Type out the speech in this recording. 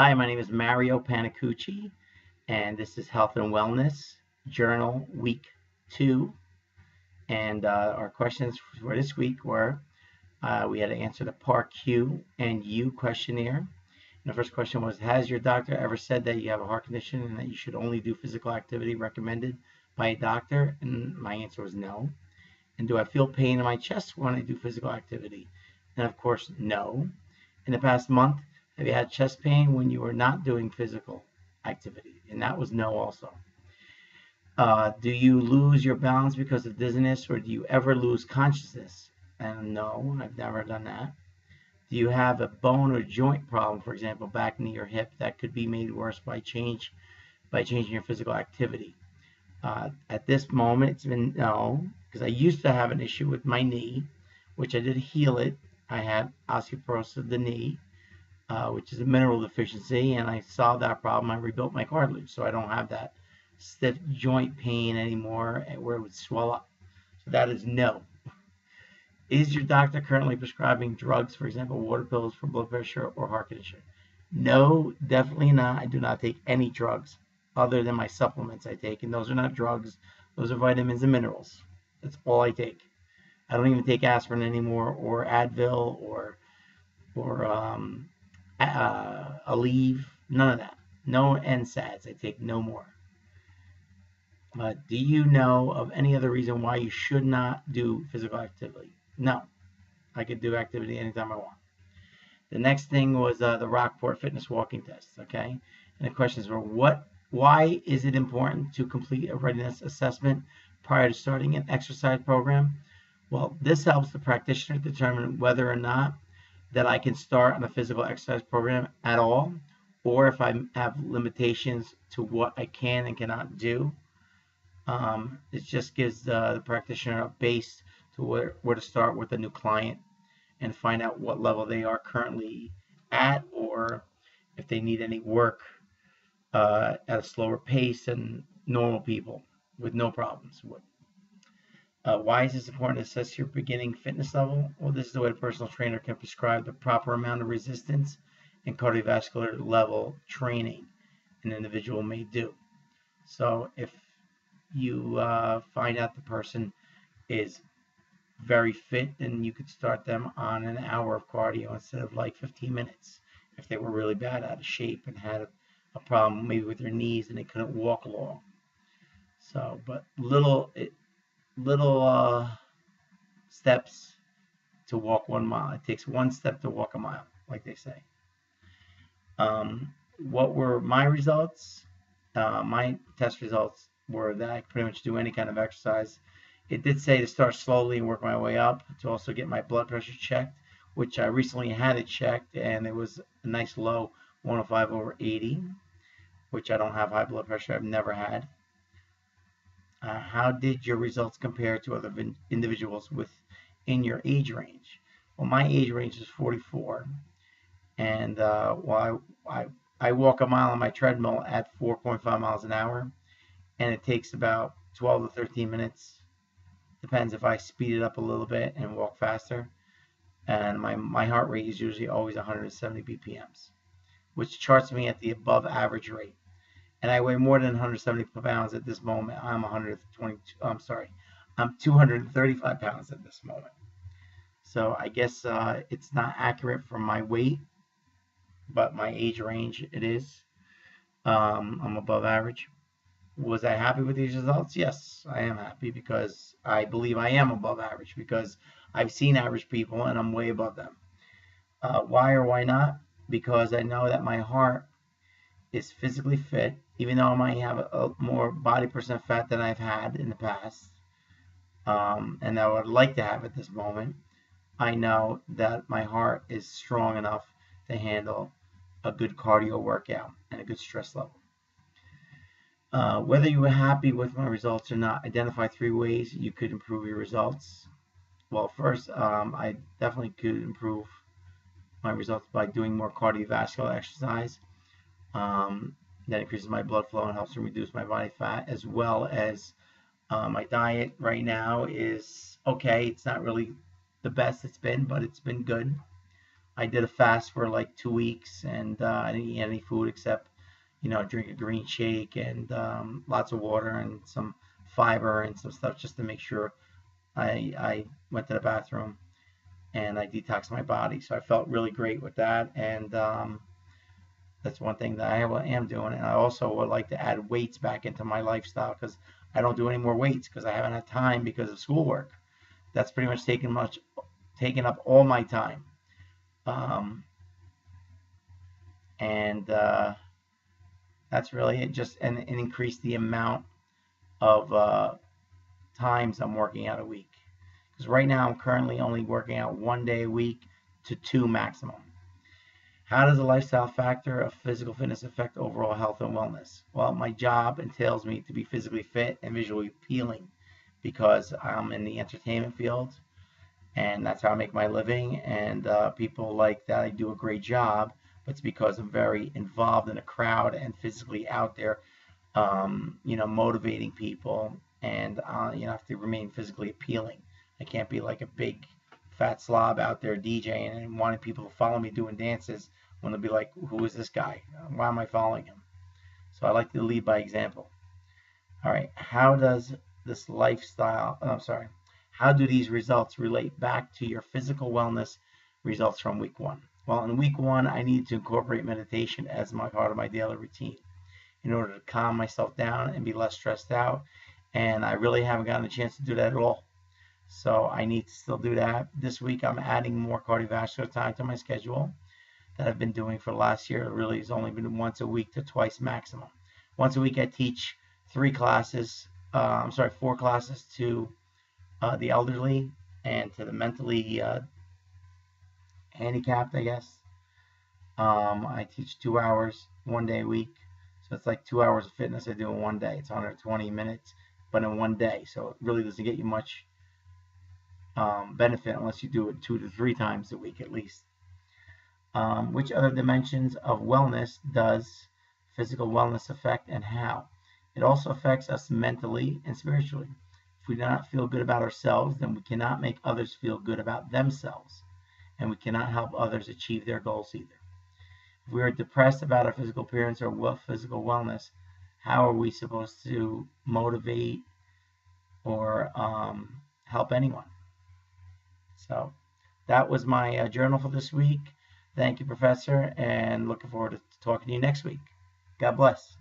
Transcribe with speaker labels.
Speaker 1: Hi, my name is Mario Panicucci, and this is Health and Wellness Journal Week 2. And our questions for this week were we had to answer the Part Q and U questionnaire. And the first question was, has your doctor ever said that you have a heart condition and that you should only do physical activity recommended by a doctor? And my answer was no. And do I feel pain in my chest when I do physical activity? And of course, no. In the past month, have you had chest pain when you were not doing physical activity? And that was no also. Do you lose your balance because of dizziness, or do you ever lose consciousness? And no, I've never done that. Do you have a bone or joint problem, for example, back, knee, or hip, that could be made worse by changing your physical activity? At this moment, it's been no, because I used to have an issue with my knee, which I did heal it. I had osteoporosis of the knee, which is a mineral deficiency, and I solved that problem. I rebuilt my cartilage, so I don't have that stiff joint pain anymore where it would swell up. So that is no. Is your doctor currently prescribing drugs, for example, water pills for blood pressure or heart condition? No, definitely not. I do not take any drugs other than my supplements I take, and those are not drugs. Those are vitamins and minerals. That's all I take. I don't even take aspirin anymore, or Advil, or Aleve. None of that. No NSAIDs. I take no more. Do you know of any other reason why you should not do physical activity? No. I could do activity anytime I want. The next thing was the Rockport fitness walking test. Okay. And the questions were, why is it important to complete a readiness assessment prior to starting an exercise program? Well, this helps the practitioner determine whether or not that I can start on a physical exercise program at all, or if I have limitations to what I can and cannot do. It just gives the practitioner a base to where to start with a new client and find out what level they are currently at, or if they need any work at a slower pace than normal people with no problems. Why is this important to assess your beginning fitness level? Well, this is the way a personal trainer can prescribe the proper amount of resistance and cardiovascular level training an individual may do. So if you find out the person is very fit, then you could start them on an hour of cardio instead of like 15 minutes. If they were really bad out of shape and had a problem maybe with their knees and they couldn't walk long. So, but little steps to walk 1 mile. It takes one step to walk a mile, like they say. What were my results? My test results were that I could pretty much do any kind of exercise. It did say to start slowly and work my way up, to also get my blood pressure checked, which I recently had it checked, and it was a nice low 105/80, which I don't have high blood pressure. I've never had. How did your results compare to other individuals within your age range? Well, my age range is 44, and while I walk a mile on my treadmill at 4.5 miles an hour, and it takes about 12 to 13 minutes. Depends if I speed it up a little bit and walk faster. And my heart rate is usually always 170 BPMs, which charts me at the above average rate. And I weigh more than 170 pounds at this moment. I'm 235 pounds at this moment. So I guess it's not accurate for my weight, but my age range it is. I'm above average. Was I happy with these results? Yes, I am happy, because I believe I am above average, because I've seen average people and I'm way above them. Why or why not? Because I know that my heart is physically fit, even though I might have a more body percent fat than I've had in the past, and I would like to have at this moment. I know that my heart is strong enough to handle a good cardio workout and a good stress level. Whether you were happy with my results or not, identify 3 ways you could improve your results. Well, first, I definitely could improve my results by doing more cardiovascular exercise. That increases my blood flow and helps to reduce my body fat, as well as my diet right now is okay. It's not really the best it's been, but it's been good. I did a fast for like 2 weeks, and I didn't eat any food except, drink a green shake and lots of water and some fiber and some stuff just to make sure I went to the bathroom and I detoxed my body. So I felt really great with that, and that's one thing that I am doing. And I also would like to add weights back into my lifestyle because I don't do any more weights because I haven't had time because of schoolwork. That's pretty much taken up all my time. Um, and That's really it. Just and increase the amount of times I'm working out a week. Because right now I'm currently only working out 1 day a week to 2 maximum. How does the lifestyle factor of physical fitness affect overall health and wellness? Well, my job entails me to be physically fit and visually appealing because I'm in the entertainment field and that's how I make my living. And people like that I do a great job, but it's because I'm very involved in a crowd and physically out there, motivating people, and I have to remain physically appealing. I can't be like a big fat slob out there DJing and wanting people to follow me doing dances when they'll be like, "Who is this guy? Why am I following him?" So I like to lead by example. All right, how does this lifestyle? Oh, sorry. How do these results relate back to your physical wellness results from week one? Well, in week one, I needed to incorporate meditation as my part of my daily routine in order to calm myself down and be less stressed out. And I really haven't gotten a chance to do that at all. So I need to still do that. This week, I'm adding more cardiovascular time to my schedule that I've been doing for last year. It really has only been once a week to twice maximum. Once a week, I teach 4 classes to the elderly and to the mentally handicapped, I guess. I teach 2 hours 1 day a week. So it's like 2 hours of fitness I do in 1 day. It's 120 minutes, but in 1 day. So it really doesn't get you much benefit unless you do it 2 to 3 times a week at least. Which other dimensions of wellness does physical wellness affect and how? It also affects us mentally and spiritually. If we do not feel good about ourselves, then we cannot make others feel good about themselves, and we cannot help others achieve their goals either. If we are depressed about our physical appearance or physical wellness, how are we supposed to motivate or help anyone? So that was my journal for this week. Thank you, Professor, and looking forward to talking to you next week. God bless.